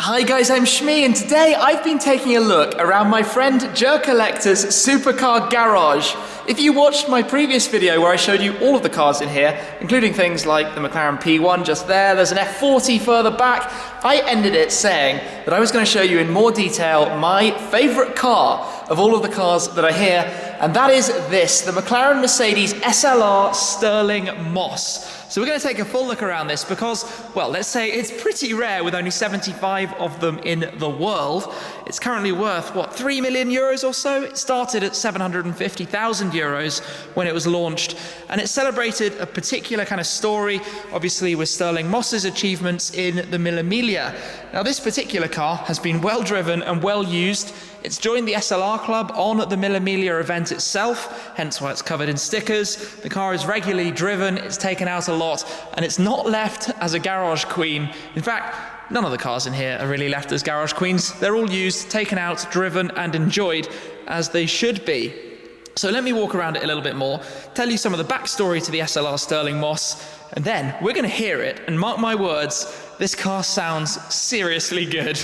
Hi guys, I'm Shmi, and today I've been taking a look around my friend Jer Collector's supercar garage. If you watched my previous video where I showed you all of the cars in here, including things like the McLaren P1 just there's an F40 further back, I ended it saying that I was going to show you in more detail my favourite car of all of the cars that are here, and that is this, the McLaren Mercedes SLR Stirling Moss. So we're going to take a full look around this because, well, let's say it's pretty rare with only 75 of them in the world. It's currently worth, what, 3 million euros or so? It started at 750,000 euros when it was launched, and it celebrated a particular kind of story, obviously with Stirling Moss's achievements in the Mille Miglia. Now, this particular car has been well driven and well used. It's joined the SLR Club on the Mille Miglia event itself, hence why it's covered in stickers. The car is regularly driven, it's taken out a lot, and it's not left as a garage queen. In fact, none of the cars in here are really left as garage queens. They're all used, taken out, driven, and enjoyed as they should be. So let me walk around it a little bit more, tell you some of the backstory to the SLR Stirling Moss, and then we're going to hear it, and mark my words, this car sounds seriously good.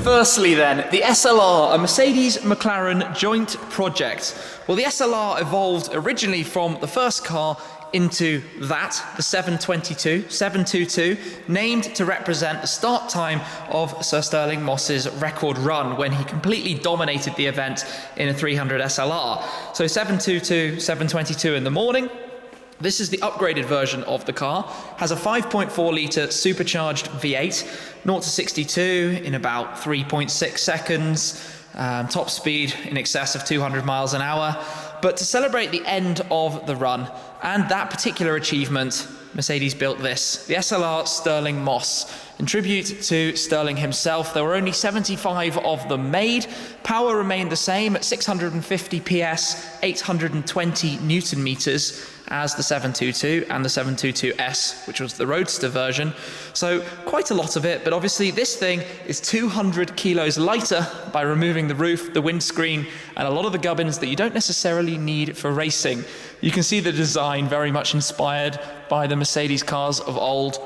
Firstly then, the SLR, a Mercedes-McLaren joint project. Well, the SLR evolved originally from the first car into that, the 722, named to represent the start time of Sir Stirling Moss's record run when he completely dominated the event in a 300 SLR. So 722 in the morning. This is the upgraded version of the car, has a 5.4 litre supercharged V8, 0 to 62 in about 3.6 seconds, top speed in excess of 200 miles an hour. But to celebrate the end of the run and that particular achievement, Mercedes built this, the SLR Stirling Moss. In tribute to Stirling himself, there were only 75 of them made. Power remained the same at 650 PS, 820 Newton meters as the 722 and the 722S, which was the roadster version. So quite a lot of it, but obviously this thing is 200 kilos lighter by removing the roof, the windscreen, and a lot of the gubbins that you don't necessarily need for racing. You can see the design very much inspired by the Mercedes cars of old.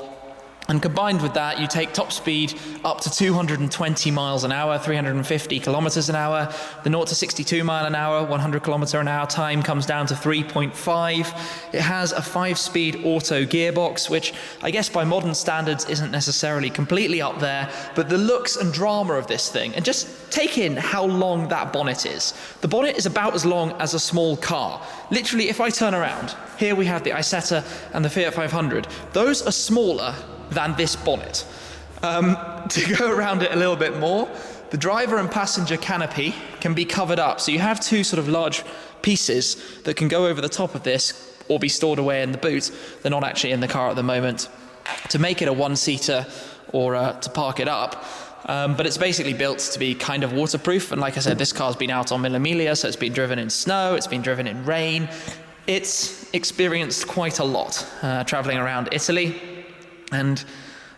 And combined with that, you take top speed up to 220 miles an hour, 350 kilometers an hour. The 0 to 62 mile an hour, 100 kilometer an hour time comes down to 3.5. It has a 5-speed auto gearbox, which I guess by modern standards isn't necessarily completely up there, but the looks and drama of this thing, and just take in how long that bonnet is. The bonnet is about as long as a small car. Literally, if I turn around, here we have the Isetta and the Fiat 500. Those are smaller than this bonnet. To go around it a little bit more, the driver and passenger canopy can be covered up. So you have two sort of large pieces that can go over the top of this or be stored away in the boot. They're not actually in the car at the moment, to make it a one-seater or to park it up. But it's basically built to be kind of waterproof. And like I said, this car's been out on Mille Miglia, so it's been driven in snow, it's been driven in rain. It's experienced quite a lot traveling around Italy. And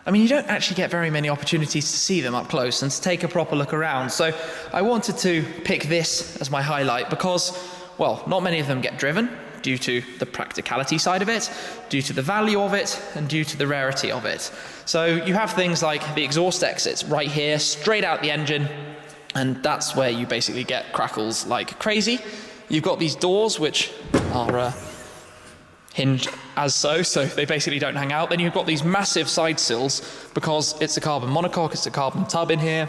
I mean, you don't actually get very many opportunities to see them up close and to take a proper look around. So I wanted to pick this as my highlight because, well, not many of them get driven due to the practicality side of it, due to the value of it, and due to the rarity of it. So you have things like the exhaust exits right here, straight out the engine, and that's where you basically get crackles like crazy. You've got these doors which are hinged as so they basically don't hang out. Then you've got these massive side sills because it's a carbon monocoque, it's a carbon tub in here,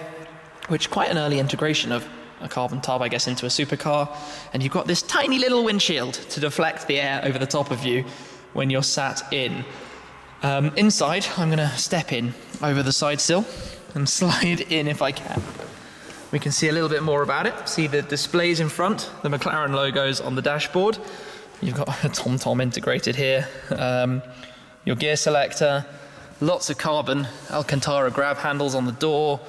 which quite an early integration of a carbon tub, I guess, into a supercar. And you've got this tiny little windshield to deflect the air over the top of you when you're sat in. Inside, I'm going to step in over the side sill and slide in if I can. We can see a little bit more about it. See the displays in front, the McLaren logos on the dashboard. You've got a TomTom integrated here, your gear selector, lots of carbon Alcantara grab handles on the door,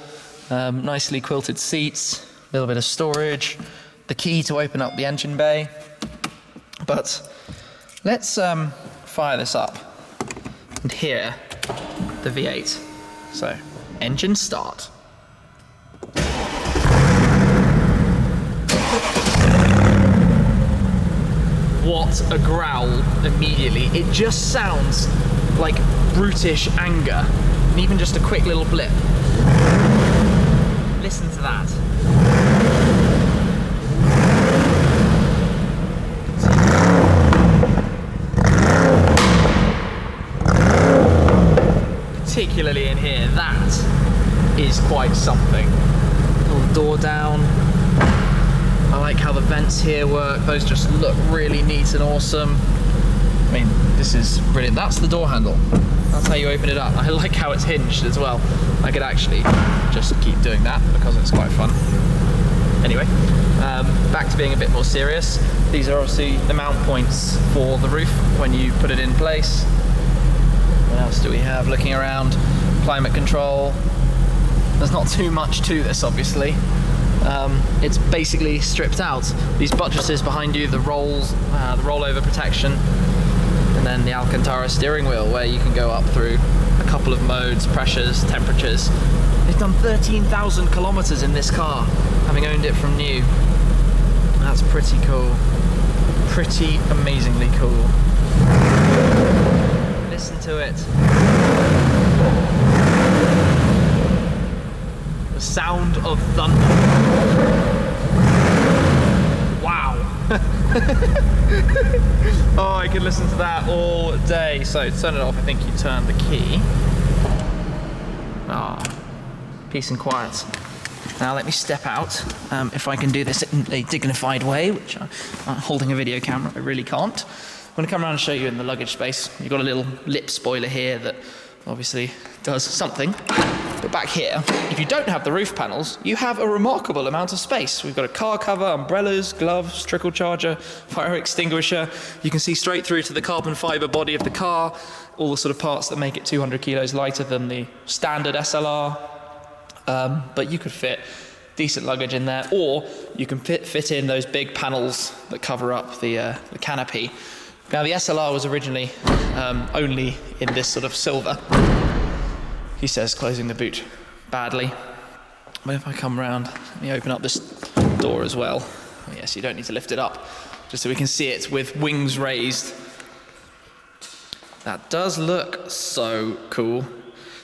nicely quilted seats, a little bit of storage, the key to open up the engine bay. But let's fire this up And here, the V8. So, engine start. What a growl immediately. It just sounds like brutish anger. And even just a quick little blip. Listen to that. Particularly in here, that is quite something. Little door down. I like how the vents here work. Those just look really neat and awesome. I mean, this is brilliant. That's the door handle. That's how you open it up. I like how it's hinged as well. I could actually just keep doing that because it's quite fun. Anyway, back to being a bit more serious. These are obviously the mount points for the roof when you put it in place. What else do we have? Looking around, climate control. There's not too much to this, obviously. It's basically stripped out. These buttresses behind you, the rolls, the rollover protection, and then the Alcantara steering wheel where you can go up through a couple of modes, pressures, temperatures. They've done 13,000 kilometers in this car, having owned it from new. That's pretty cool. Pretty amazingly cool. Listen to it. The sound of thunder. Wow. Oh, I could listen to that all day. So to turn it off, I think you turn the key. Ah, peace and quiet. Now let me step out. If I can do this in a dignified way, which I'm holding a video camera, I really can't. I'm going to come around and show you in the luggage space. You've got a little lip spoiler here that obviously does something. But back here, if you don't have the roof panels, you have a remarkable amount of space. We've got a car cover, umbrellas, gloves, trickle charger, fire extinguisher. You can see straight through to the carbon fiber body of the car, all the sort of parts that make it 200 kilos lighter than the standard SLR. But you could fit decent luggage in there, or you can fit in those big panels that cover up the canopy. Now the SLR was originally only in this sort of silver. He says closing the boot badly. But if I come round, let me open up this door as well. Oh, yes, you don't need to lift it up, just so we can see it with wings raised. That does look so cool.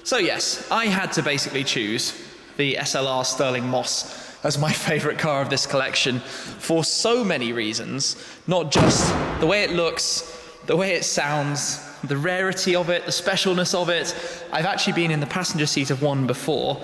So yes, I had to basically choose the SLR Stirling Moss as my favourite car of this collection for so many reasons. Not just the way it looks, the way it sounds, the rarity of it, the specialness of it. I've actually been in the passenger seat of one before,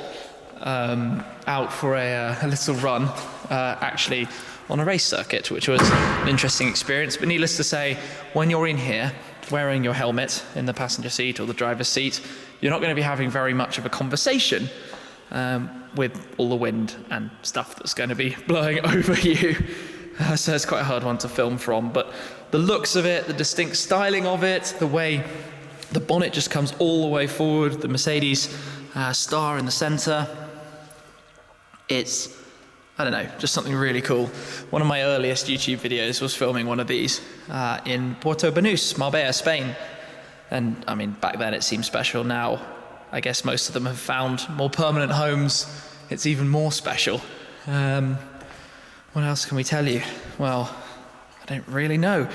out for a little run, actually on a race circuit, which was an interesting experience. But needless to say, when you're in here, wearing your helmet in the passenger seat or the driver's seat, you're not going to be having very much of a conversation with all the wind and stuff that's going to be blowing over you. So it's quite a hard one to film from, but the looks of it, the distinct styling of it, the way the bonnet just comes all the way forward, the Mercedes star in the centre, it's, I don't know, just something really cool. One of my earliest YouTube videos was filming one of these in Puerto Banús, Marbella, Spain. And I mean, back then it seemed special. Now, I guess most of them have found more permanent homes. It's even more special. What else can we tell you? Well, I don't really know.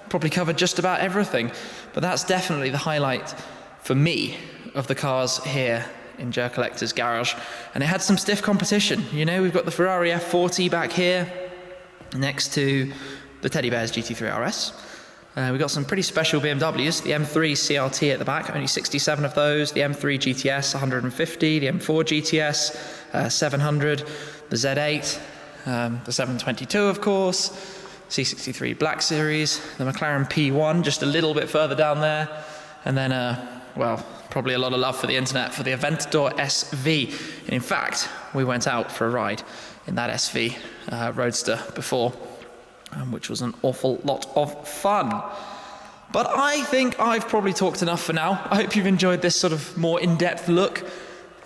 Probably covered just about everything. But that's definitely the highlight for me of the cars here in Jer Collector's garage. And it had some stiff competition. You know, we've got the Ferrari F40 back here next to the Teddy Bears GT3 RS. We've got some pretty special BMWs, the M3 CRT at the back, only 67 of those, the M3 GTS 150, the M4 GTS 700, the Z8, the 722 of course, C63 Black Series, the McLaren P1 just a little bit further down there, and then, well, probably a lot of love for the internet for the Aventador SV. And in fact, we went out for a ride in that SV Roadster before, which was an awful lot of fun. But I think I've probably talked enough for now. I hope you've enjoyed this sort of more in-depth look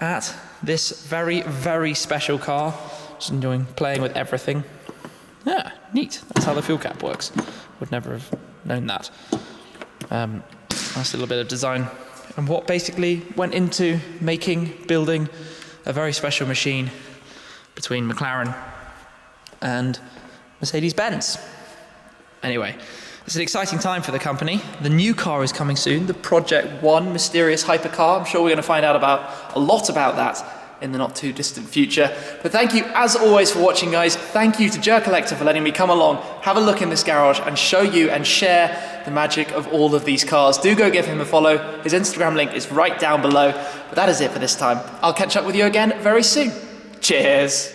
at this very, very special car. Just enjoying playing with everything. Yeah, neat. That's how the fuel cap works. Would never have known that. Nice little bit of design and what basically went into building a very special machine between McLaren and Mercedes-Benz. Anyway, it's an exciting time for the company. The new car is coming soon, the Project One mysterious hypercar. I'm sure we're going to find out a lot about that in the not too distant future. But thank you as always for watching, guys. Thank you to Jerk Collector for letting me come along, have a look in this garage and show you and share the magic of all of these cars. Do go give him a follow. His Instagram link is right down below. But that is it for this time. I'll catch up with you again very soon. Cheers.